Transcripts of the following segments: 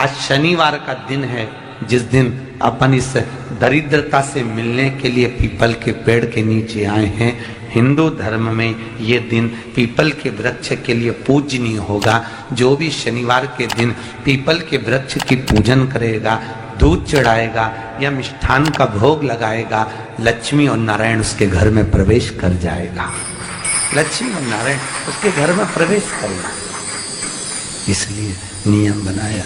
आज शनिवार का दिन है, जिस दिन अपन इस दरिद्रता से मिलने के लिए पीपल के पेड़ के नीचे आए हैं। हिंदू धर्म में ये दिन पीपल के वृक्ष के लिए पूजनीय होगा। जो भी शनिवार के दिन पीपल के वृक्ष की पूजन करेगा, दूध चढ़ाएगा या मिष्ठान का भोग लगाएगा, लक्ष्मी और नारायण उसके घर में प्रवेश कर जाएगा। लक्ष्मी और नारायण उसके घर में प्रवेश करेगा। इसलिए नियम बनाया।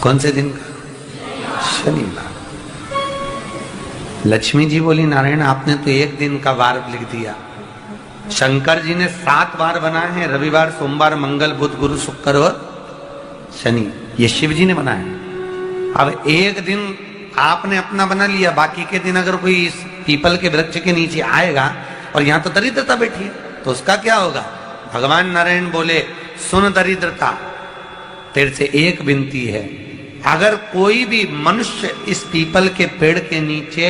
कौन से दिन का? शनिवार। लक्ष्मी जी बोली, नारायण आपने तो एक दिन का वार लिख दिया। शंकर जी ने 7 वार बनाए हैं, रविवार, सोमवार, मंगल, बुध, गुरु, शुक्र और शनि। ये शिव जी ने बनाया। अब एक दिन आपने अपना बना लिया, बाकी के दिन अगर कोई इस पीपल के वृक्ष के नीचे आएगा और यहाँ तो दरिद्रता बैठी है, तो उसका क्या होगा? भगवान नारायण बोले, सुन दरिद्रता, तेरे से एक विनती है, अगर कोई भी मनुष्य इस पीपल के पेड़ के नीचे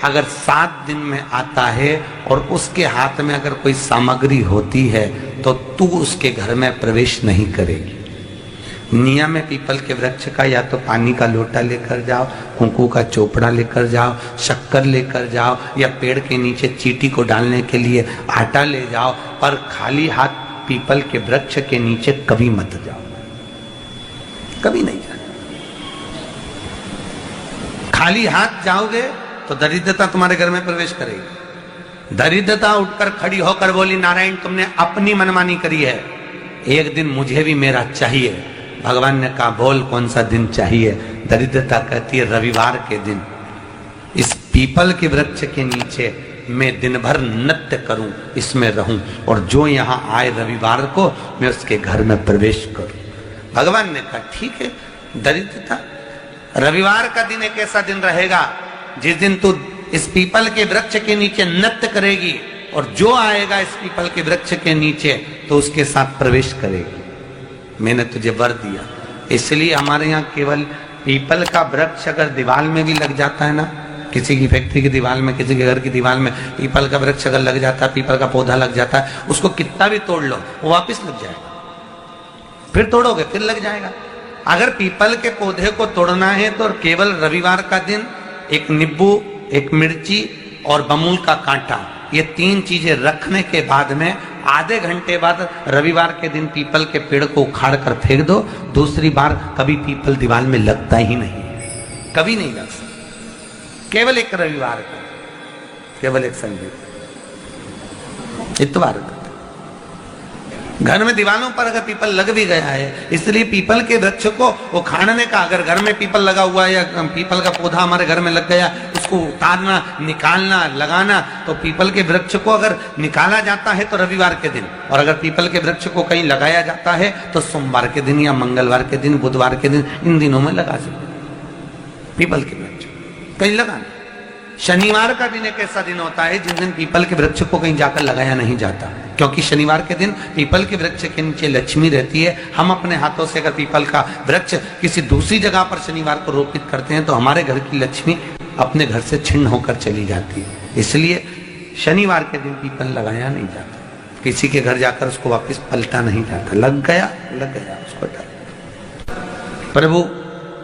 अगर 7 दिन में आता है और उसके हाथ में अगर कोई सामग्री होती है तो तू उसके घर में प्रवेश नहीं करेगी। नियम है पीपल के वृक्ष का, या तो पानी का लोटा लेकर जाओ, कुंकू का चोपड़ा लेकर जाओ, शक्कर लेकर जाओ, या पेड़ के नीचे चींटी को डालने के लिए आटा ले जाओ, पर खाली हाथ पीपल के वृक्ष के नीचे कभी मत जाओ, कभी नहीं जाना। खाली हाथ जाओगे तो दरिद्रता तुम्हारे घर में प्रवेश करेगी। दरिद्रता उठकर खड़ी होकर बोली, नारायण तुमने अपनी मनमानी करी है, एक दिन मुझे भी मेरा चाहिए। भगवान ने कहा, बोल कौन सा दिन चाहिए? दरिद्रता कहती है, रविवार के दिन इस पीपल के वृक्ष के नीचे मैं दिन भर नृत्य करूं, इसमें रहूं, और जो यहां आए रविवार को मैं उसके घर में प्रवेश करूं। भगवान ने कहा, ठीक है। दरिद्रता, रविवार का दिन एक ऐसा दिन रहेगा जिस दिन तू इस पीपल के वृक्ष के नीचे नृत्य करेगी, और जो आएगा इस पीपल के वृक्ष के नीचे तो उसके साथ प्रवेश करेगी। मैंने तुझे वर दिया। इसलिए हमारे यहाँ केवल पीपल का वृक्ष अगर दीवार में भी लग जाता है ना, किसी की फैक्ट्री की दीवार में, किसी के घर की दीवार में पीपल का वृक्ष अगर लग जाता है, पीपल का पौधा लग जाता है, उसको कितना भी तोड़ लो वो वापस लग जाएगा। फिर तोड़ोगे फिर लग जाएगा। अगर पीपल के पौधे को तोड़ना है तो केवल रविवार का दिन एक नींबू, एक मिर्ची और बमूल का कांटा, ये 3 चीजें रखने के बाद में आधे घंटे बाद रविवार के दिन पीपल के पेड़ को उखाड़ कर फेंक दो। दूसरी बार कभी पीपल दीवार में लगता ही नहीं, कभी नहीं लग सकता। केवल एक रविवार का, केवल एक संडे, इतवार का। घर में दीवारों पर अगर पीपल लग भी गया है, इसलिए पीपल के वृक्ष को उखाड़ने का, अगर घर में पीपल लगा हुआ है या पीपल का पौधा हमारे घर में लग गया, उसको उतारना, निकालना, लगाना, तो पीपल के वृक्ष को अगर निकाला जाता है तो रविवार के दिन, और अगर पीपल के वृक्ष को कहीं लगाया जाता है तो सोमवार के दिन या मंगलवार के दिन, बुधवार के दिन, इन दिनों में लगा सकते पीपल के वृक्ष कहीं लगाना। शनिवार का दिन एक ऐसा दिन होता है जिस दिन पीपल के वृक्ष को कहीं जाकर लगाया नहीं जाता, क्योंकि शनिवार के दिन पीपल के वृक्ष के नीचे लक्ष्मी रहती है। हम अपने हाथों से अगर पीपल का वृक्ष किसी दूसरी जगह पर शनिवार को रोपित करते हैं तो हमारे घर की लक्ष्मी अपने घर से छिन्न होकर चली जाती है। इसलिए शनिवार के दिन पीपल लगाया नहीं जाता, किसी के घर जाकर उसको वापस पलटा नहीं जाता। लग गया उसको डाल। प्रभु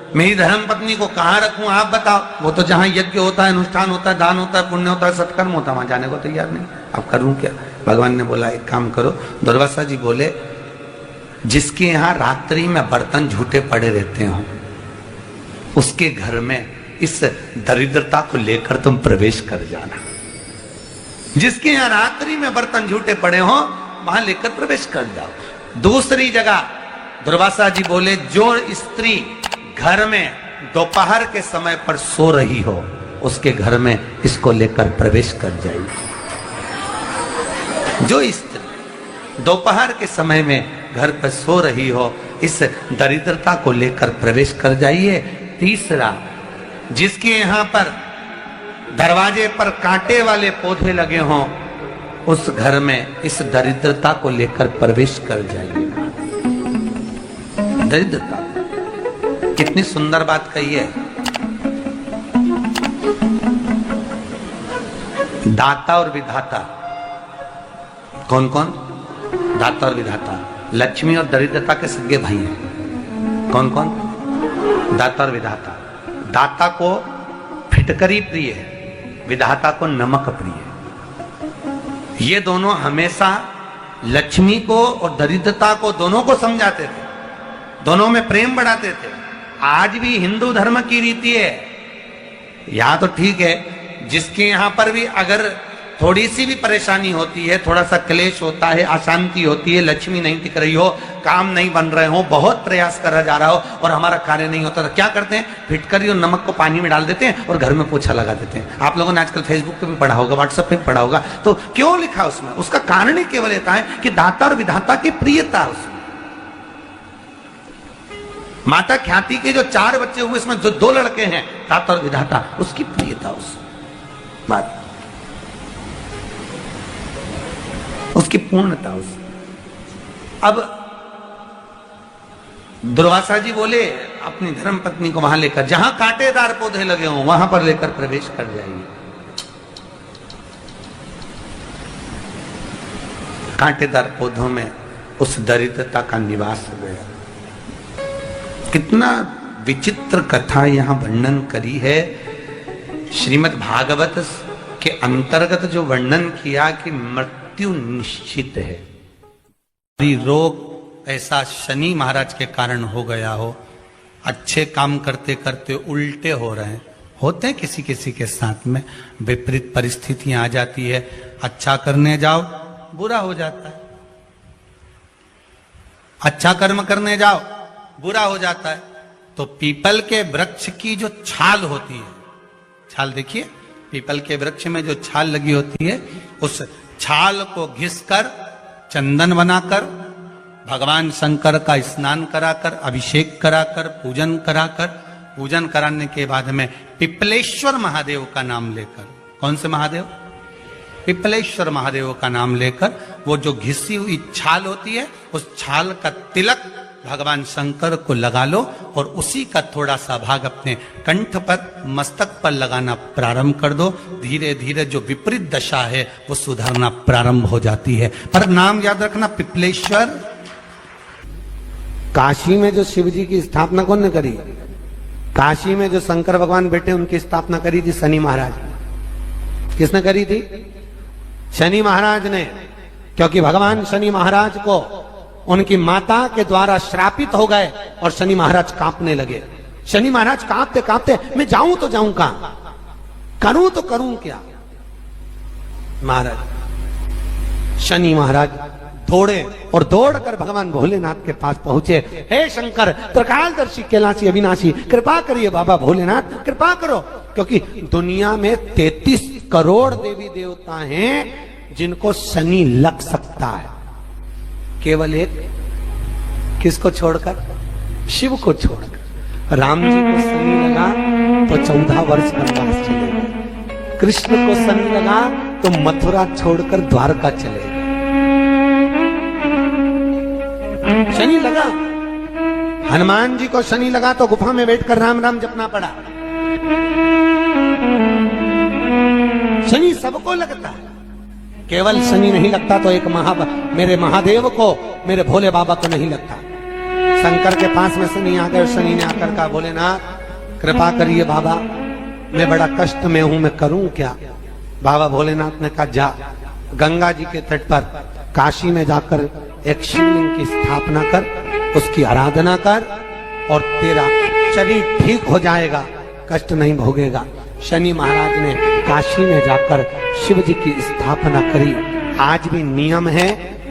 मेरी धर्म पत्नी को कहाँ रखूं आप बताओ? वो तो जहां यज्ञ होता है, अनुष्ठान होता है, दान होता है, पुण्य होता है, सत्कर्म होता है, वहां जाने को तैयार नहीं। अब करूं क्या? भगवान ने बोला, एक काम करो। दुर्वासा जी बोले, जिसके यहाँ रात्रि में बर्तन झूठे पड़े रहते हो उसके घर में इस दरिद्रता को लेकर तुम प्रवेश कर जाना। जिसके यहाँ रात्रि में बर्तन झूठे पड़े हो वहां लेकर प्रवेश कर जाओ। दूसरी जगह दुर्वासा जी बोले, जो स्त्री घर में दोपहर के समय पर सो रही हो उसके घर में इसको लेकर प्रवेश कर जाइए। जो स्त्री दोपहर के समय में घर पर सो रही हो इस दरिद्रता को लेकर प्रवेश कर जाइए। तीसरा, जिसके यहाँ पर दरवाजे पर कांटे वाले पौधे लगे हों उस घर में इस दरिद्रता को लेकर प्रवेश कर जाइए। दरिद्रता, कितनी सुंदर बात कही है। दाता और विधाता, कौन कौन? दाता और विधाता। लक्ष्मी और दरिद्रता के सगे भाई हैं। कौन कौन? दाता और विधाता। दाता को फिटकरी प्रिय है, विधाता को नमक प्रिय है। ये दोनों हमेशा लक्ष्मी को और दरिद्रता को दोनों को समझाते थे, दोनों में प्रेम बढ़ाते थे। आज भी हिंदू धर्म की रीति है, यहां तो ठीक है, जिसके यहां पर भी अगर थोड़ी सी भी परेशानी होती है, थोड़ा सा क्लेश होता है, अशांति होती है, लक्ष्मी नहीं टिक रही हो, काम नहीं बन रहे हो, बहुत प्रयास करा जा रहा हो और हमारा कार्य नहीं होता, तो क्या करते हैं? फिटकरी और नमक को पानी में डाल देते हैं और घर में पोछा लगा देते हैं। आप लोगों ने आजकल फेसबुक पे भी पढ़ा होगा, व्हाट्सएप पे भी पढ़ा होगा। तो क्यों लिखा उसमें? उसका कारण ही केवल ये है कि दाता और विधाता की प्रियता उसमें। माता ख्याति के जो 4 बच्चे हुए, इसमें जो 2 लड़के हैं, दाता और विधाता, उसकी प्रियता उसमें, बात उसकी पूर्णता उसमें। अब दुर्वासा जी बोले अपनी धर्म पत्नी को वहां लेकर, जहां कांटेदार पौधे लगे हों वहां पर लेकर प्रवेश कर जाइए। कांटेदार पौधों में उस दरिद्रता का निवास हो गया। कितना विचित्र कथा यहां वर्णन करी है। श्रीमद् भागवत के अंतर्गत जो वर्णन किया कि मृत्यु निश्चित है, रोग ऐसा शनि महाराज के कारण हो गया हो, अच्छे काम करते करते उल्टे हो रहे हैं, होते हैं किसी किसी के साथ में, विपरीत परिस्थितियां आ जाती है, अच्छा करने जाओ बुरा हो जाता है, अच्छा कर्म करने जाओ बुरा हो जाता है। तो पीपल के वृक्ष की जो छाल होती है, छाल देखिए, पीपल के वृक्ष में जो छाल लगी होती है, उस छाल को घिसकर चंदन बनाकर भगवान शंकर का स्नान कराकर, अभिषेक कराकर, पूजन कराने के बाद में पिपलेश्वर महादेव का नाम लेकर, कौन से महादेव? पिपलेश्वर महादेव का नाम लेकर वो जो घिसी हुई छाल होती है, उस छाल का तिलक भगवान शंकर को लगा लो और उसी का थोड़ा सा भाग अपने कंठ पर, मस्तक पर लगाना प्रारंभ कर दो। धीरे धीरे जो विपरीत दशा है वो सुधरना प्रारंभ हो जाती है। पर नाम याद रखना, पिपलेश्वर। काशी में जो शिव जी की स्थापना कौन ने करी? काशी में जो शंकर भगवान बैठे उनकी स्थापना करी थी शनि महाराज। किसने करी थी? शनि महाराज ने। क्योंकि भगवान शनि महाराज को उनकी माता के द्वारा श्रापित हो गए और शनि महाराज कांपने लगे। शनि महाराज कांपते कांपते, मैं जाऊं तो जाऊं कहां, करूं तो करूं क्या? महाराज शनि महाराज दौड़े और दौड़कर भगवान भोलेनाथ के पास पहुंचे। हे शंकर, त्रिकालदर्शी, कैलाशी, अविनाशी, कृपा करिए बाबा भोलेनाथ, कृपा करो। क्योंकि दुनिया में 33 करोड़ देवी देवता हैं जिनको शनि लग सकता है, केवल एक किसको छोड़कर? शिव को छोड़कर। राम जी को शनि लगा तो 14 वर्ष वनवास चले गए। कृष्ण को शनि लगा तो मथुरा छोड़कर द्वारका चले गए। शनि लगा। हनुमान जी को शनि लगा तो गुफा में बैठकर राम राम जपना पड़ा। शनि सबको लगता है, केवल शनि नहीं लगता तो एक मेरे महादेव को, मेरे भोले बाबा को नहीं लगता। शंकर के पास में शनि आ गए। शनि ने आकर कहा, भोलेनाथ कृपा करिए बाबा, मैं बड़ा कष्ट में हूं, मैं करूं क्या? बाबा भोलेनाथ ने कहा, जा गंगा जी के तट पर काशी में जाकर एक शिवलिंग की स्थापना कर, उसकी आराधना कर और तेरा शरीर ठीक हो जाएगा, कष्ट नहीं भोगेगा। शनि महाराज ने काशी में जाकर शिव जी की स्थापना करी। आज भी नियम है,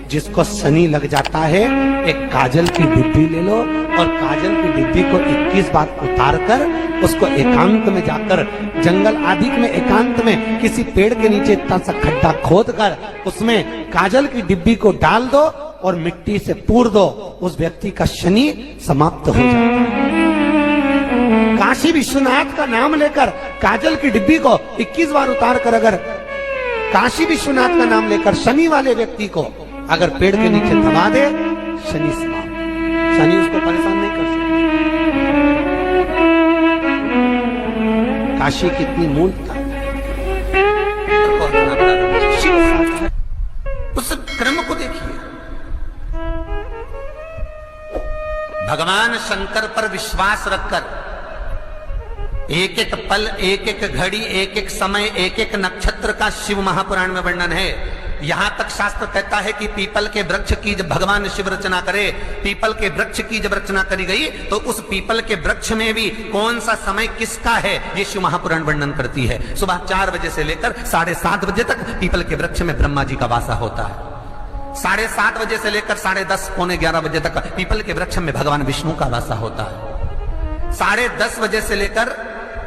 जिसको शनि लग जाता है एक काजल की डिब्बी ले लो और काजल की डिब्बी को 21 बार उतार कर उसको एकांत में जाकर, जंगल आदि में एकांत में किसी पेड़ के नीचे इतना सा खड्डा खोद कर उसमें काजल की डिब्बी को डाल दो और मिट्टी से पूर दो, उस व्यक्ति का शनि समाप्त हो जाता है। काशी विश्वनाथ का नाम लेकर काजल की डिब्बी को 21 बार उतार कर अगर काशी विश्वनाथ का नाम लेकर शनि वाले व्यक्ति को अगर पेड़ के नीचे दबा दे, शनि समाप्त। शनि उसको परेशान नहीं कर सकता। काशी कितनी मूलता है। उस क्रम को देखिए। भगवान शंकर पर विश्वास रखकर एक एक पल, एक एक घड़ी, एक एक समय, एक एक नक्षत्र का शिव महापुराण में वर्णन है। यहां तक शास्त्र कहता है कि पीपल के वृक्ष की जब भगवान शिव रचना करे, पीपल के वृक्ष की जब रचना करी गई तो उस पीपल के वृक्ष में भी कौन सा समय किसका है, ये शिव महापुराण वर्णन करती है। सुबह 4 बजे से लेकर 7:30 बजे तक पीपल के वृक्ष में ब्रह्मा जी का वासा होता है। 7:30 बजे से लेकर 10:30 पौने 11 बजे तक पीपल के वृक्ष में भगवान विष्णु का वासा होता है। 10:30 बजे से लेकर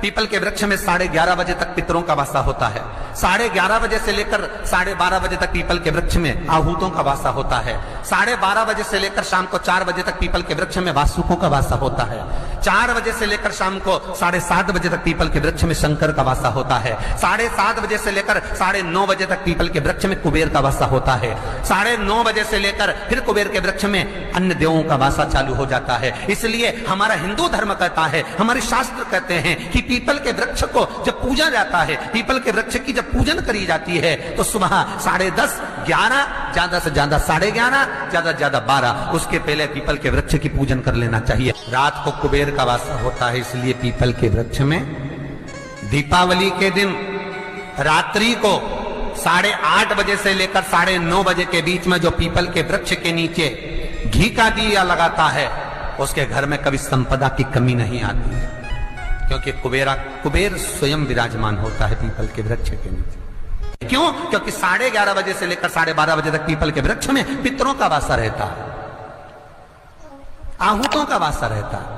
पीपल के वृक्ष में 11:30 बजे तक पितरों का वासा होता है। 11:30 बजे से लेकर 12:30 बजे तक पीपल के वृक्ष में आहूतों का वासा होता है। 12:30 बजे से लेकर शाम को 4 बजे तक पीपल के वृक्ष में वासुकों का वासा होता है। 4 बजे से लेकर शाम को 7:30 बजे तक पीपल के वृक्ष में शंकर का वासा होता है। 7:30 बजे से लेकर 9:30 बजे तक पीपल के वृक्ष में कुबेर का वासा होता है। 9:30 बजे से लेकर फिर कुबेर के वृक्ष में अन्य देवों का वासा चालू हो जाता है। इसलिए हमारा हिंदू धर्म कहता है, हमारे शास्त्र कहते हैं कि पीपल के वृक्ष को जब पूजा जाता है, पीपल के वृक्ष की जब पूजन करी जाती है तो सुबह 10:30, 11, ज्यादा से ज्यादा 11:30, ज्यादा से ज्यादा 12, उसके पहले पीपल के वृक्ष की पूजन कर लेना चाहिए। रात को कुबेर का वासा होता है, इसलिए पीपल के वृक्ष में दीपावली के दिन रात्रि को 8:30 बजे से लेकर 9:30 बजे के बीच में जो पीपल के वृक्ष के नीचे घी का दिया लगाता है, उसके घर में कभी संपदा की कमी नहीं आती है, क्योंकि कुबेर स्वयं विराजमान होता है पीपल के वृक्ष के नीचे। क्यों? क्योंकि 11:30 बजे से लेकर 12:30 बजे तक पीपल के वृक्ष में पितरों का वासा रहता है, आहूतों का वासा रहता है,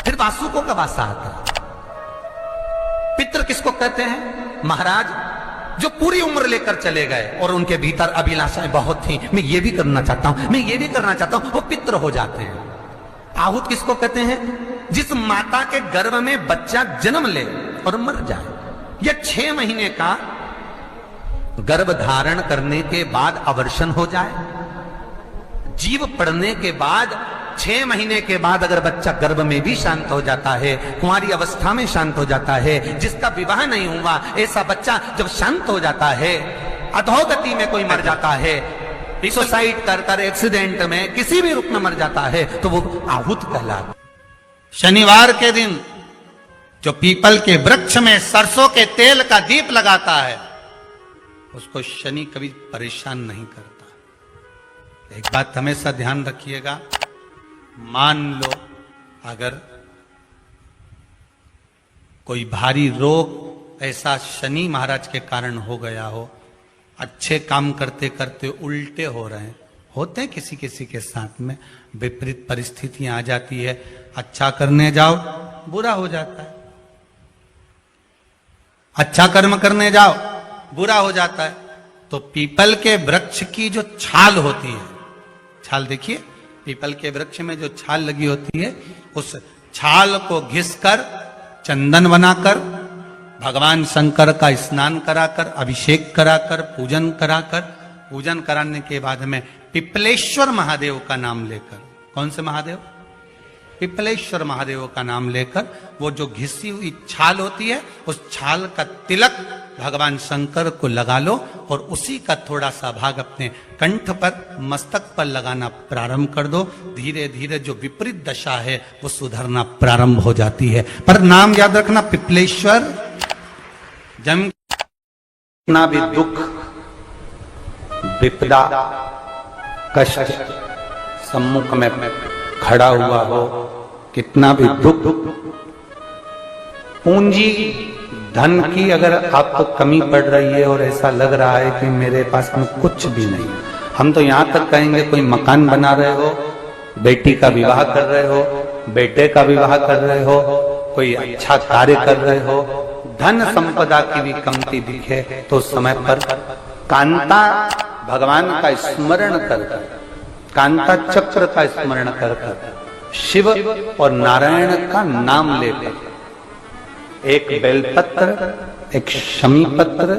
फिर वासुकों का वासा आता है। पितृ किसको कहते हैं? महाराज जो पूरी उम्र लेकर चले गए और उनके भीतर अभिलाषाएं बहुत थी, मैं ये भी करना चाहता हूं, मैं ये भी करना चाहता हूं, वो पितृ हो जाते हैं। आहूत किसको कहते हैं? जिस माता के गर्भ में बच्चा जन्म ले और मर जाए, या 6 महीने का गर्भ धारण करने के बाद अवर्षण हो जाए, जीव पड़ने के बाद 6 महीने के बाद अगर बच्चा गर्भ में भी शांत हो जाता है, कुंवारी अवस्था में शांत हो जाता है, जिसका विवाह नहीं हुआ ऐसा बच्चा जब शांत हो जाता है, अधोगति में कोई मर जाता है, सुसाइड कर एक्सीडेंट में किसी भी रूप में मर जाता है, तो वो आहूत कहलाता। शनिवार के दिन जो पीपल के वृक्ष में सरसों के तेल का दीप लगाता है, उसको शनि कभी परेशान नहीं करता। एक बात हमेशा ध्यान रखिएगा, मान लो अगर कोई भारी रोग ऐसा शनि महाराज के कारण हो गया हो, अच्छे काम करते करते उल्टे हो रहे हैं, होते हैं किसी किसी के साथ में, विपरीत परिस्थितियां आ जाती है, अच्छा करने जाओ बुरा हो जाता है, अच्छा कर्म करने जाओ बुरा हो जाता है। तो पीपल के वृक्ष की जो छाल होती है, छाल देखिए, पीपल के वृक्ष में जो छाल लगी होती है, उस छाल को घिसकर चंदन बनाकर भगवान शंकर का स्नान कराकर, अभिषेक कराकर, पूजन कराने के बाद में पिपलेश्वर महादेव का नाम लेकर, कौन से महादेव? पिपलेश्वर महादेव का नाम लेकर वो जो घिसी हुई छाल होती है, उस छाल का तिलक भगवान शंकर को लगा लो और उसी का थोड़ा सा भाग अपने कंठ पर, मस्तक पर लगाना प्रारंभ कर दो। धीरे धीरे जो विपरीत दशा है वो सुधरना प्रारंभ हो जाती है। पर नाम याद रखना, पिपलेश्वर। जब इतना भी दुख, विपदा, कष्ट सम्मुख में खड़ा हुआ हो, कितना भी दुख, पूंजी धन की अगर आपको कमी पड़ रही है और ऐसा लग रहा है कि मेरे पास में कुछ भी नहीं, हम तो यहां तक कहेंगे कोई मकान बना रहे हो, बेटी का विवाह कर रहे हो, बेटे का विवाह कर रहे हो, कोई अच्छा कार्य कर रहे हो, धन संपदा की भी कमती दिखे तो समय पर कांता भगवान का स्मरण कर, कांता चक्र का स्मरण कर, शिव और नारायण का नाम लेकर, एक बेलपत्र, एक शमी पत्र,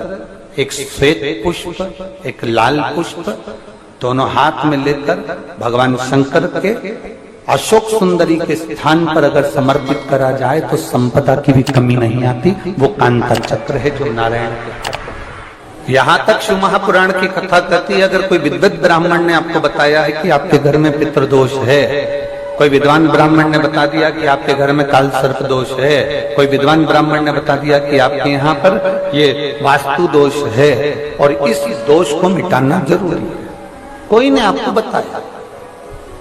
एक श्वेत पुष्प, एक लाल पुष्प, दोनों हाथ में लेकर भगवान शंकर के अशोक सुंदरी के स्थान पर अगर समर्पित करा जाए तो संपदा की भी कमी नहीं आती। वो कांता चक्र है जो नारायण के। यहां तक शिव महापुराण की कथा कहती है, अगर कोई विद्वत ब्राह्मण ने आपको बताया है कि आपके घर में पितृदोष है, कोई विद्वान ब्राह्मण ने बता दिया कि आपके घर में काल सर्प दोष है, कोई विद्वान ब्राह्मण ने बता दिया कि आपके यहाँ पर ये वास्तु दोष है, और इस दोष को मिटाना जरूरी है। कोई ने आपको बताया,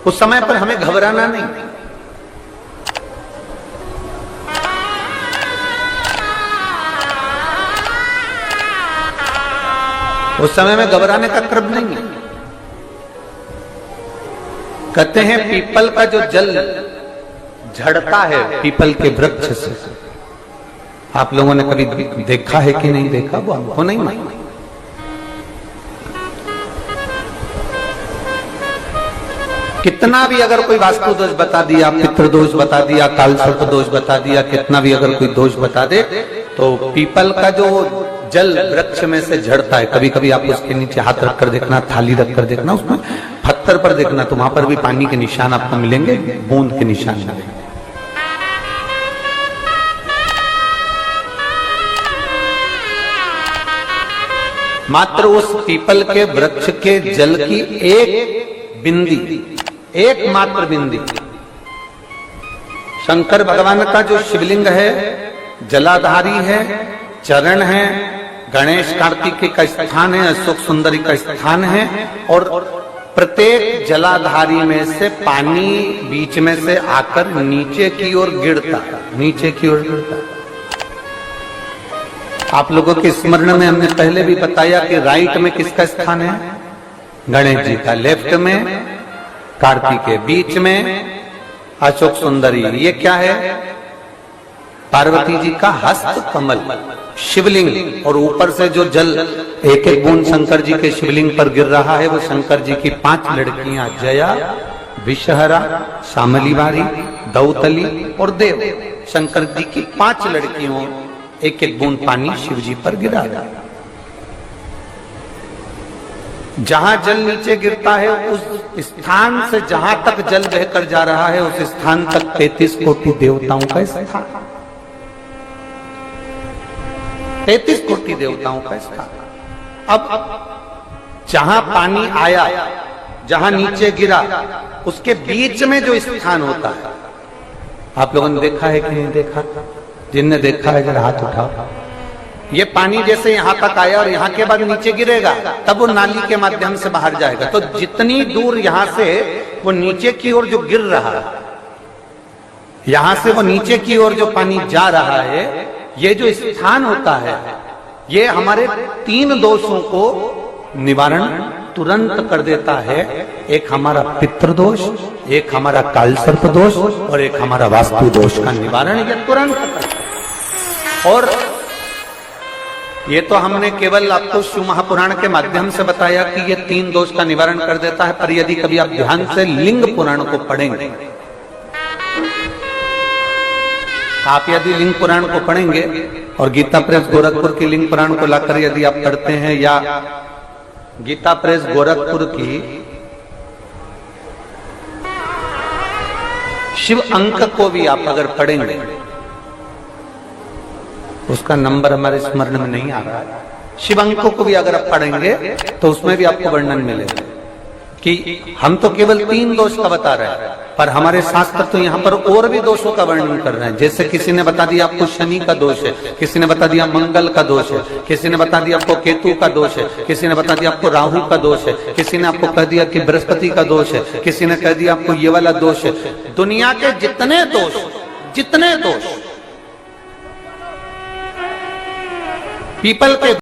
उस समय पर हमें घबराना नहीं। उस समय में घबराने का क्रम नहीं है। कहते हैं पीपल का जो जल झड़ता है पीपल के वृक्ष से, आप लोगों ने कभी देखा है कि नहीं देखा, वो हमको नहीं मालूम। कितना भी अगर कोई वास्तु दोष बता दिया, पितृ दोष बता दिया, काल सर्प दोष बता दिया, कितना भी अगर कोई दोष बता दे, तो पीपल का जो जल वृक्ष में से झड़ता है, कभी कभी आप उसके नीचे हाथ रखकर देखना, थाली रखकर देखना, उसमें पत्थर पर देखना, तो वहां पर भी पानी के निशान आपको मिलेंगे, बूंद के निशान मिलेंगे। मात्र उस पीपल के वृक्ष के जल की एक बिंदी, एकमात्र बिंदी, शंकर भगवान का जो शिवलिंग है जलाधारी है, चरण है, गणेश कार्तिक का स्थान है, अशोक सुंदरी का स्थान है, और प्रत्येक जलाधारी में से पानी बीच में से आकर नीचे की ओर गिरता है, नीचे की ओर गिरता है। आप लोगों के स्मरण में हमने पहले भी बताया कि राइट में किसका स्थान है, गणेश जी का, लेफ्ट में कार्तिकेय, बीच में अशोक सुंदरी। ये क्या है, पार्वती जी का हस्त कमल शिवलिंग, और ऊपर से जो जल एक एक बूंद शंकर जी के शिवलिंग पर गिर रहा है, वो शंकर जी की 5 लड़कियां जया, विषहरा, शामलीवारी, दौतली और देव, शंकर जी की 5 लड़कियों एक एक बूंद पानी शिव जी पर गिरा रहा है। जहां जल नीचे गिरता है उस स्थान से जहां तक जल बहकर जा रहा है, उस स्थान तक 33 कोटि देवताओं का स्थान, 33 कोटि देवताओं का स्थान। अब जहां पानी आया, जहां नीचे गिरा, उसके बीच में जो स्थान होता है, आप लोगों ने देखा है कि नहीं देखा? जिनने देखा है जरा हाथ उठाओ। ये पानी जैसे यहां तक आया और यहां के बाद नीचे गिरेगा, तब वो नाली के माध्यम से बाहर जाएगा। तो जितनी दूर यहां से वो नीचे की ओर जो गिर रहा है, यहां से वो नीचे की ओर जो पानी जा रहा है, ये जो स्थान होता है, ये हमारे 3 दोषों को निवारण तुरंत कर देता है। एक हमारा पितृदोष, एक हमारा काल सर्प दोष, और एक हमारा वास्तु दोष का निवारण ये तुरंत करता है। और ये तो हमने केवल आपको शिव महापुराण के माध्यम से बताया कि ये 3 दोष का निवारण कर देता है, पर यदि कभी आप ध्यान से लिंग पुराण को पढ़ेंगे, आप यदि लिंग पुराण को पढ़ेंगे और गीता प्रेस गोरखपुर की लिंग पुराण को लाकर यदि आप पढ़ते हैं, या गीता प्रेस गोरखपुर की शिव अंक को भी आप अगर पढ़ेंगे, उसका नंबर हमारे स्मरण में नहीं आ रहा है, शिव अंकों को भी अगर आप पढ़ेंगे तो उसमें भी आपको वर्णन मिलेगा कि हम तो केवल 3 दोष का बता रहे हैं, पर हमारे शास्त्र तो यहाँ पर और भी दोषों का वर्णन कर रहे हैं। जैसे किसी ने बता दिया आपको शनि का दोष है, किसी ने बता दिया मंगल का दोष है, किसी ने बता दिया आपको केतु का दोष है, किसी ने बता दिया आपको राहु का दोष है, किसी ने आपको कह दिया कि बृहस्पति का दोष है, किसी ने कह दिया आपको ये वाला दोष है। दुनिया के जितने दोष पीपल के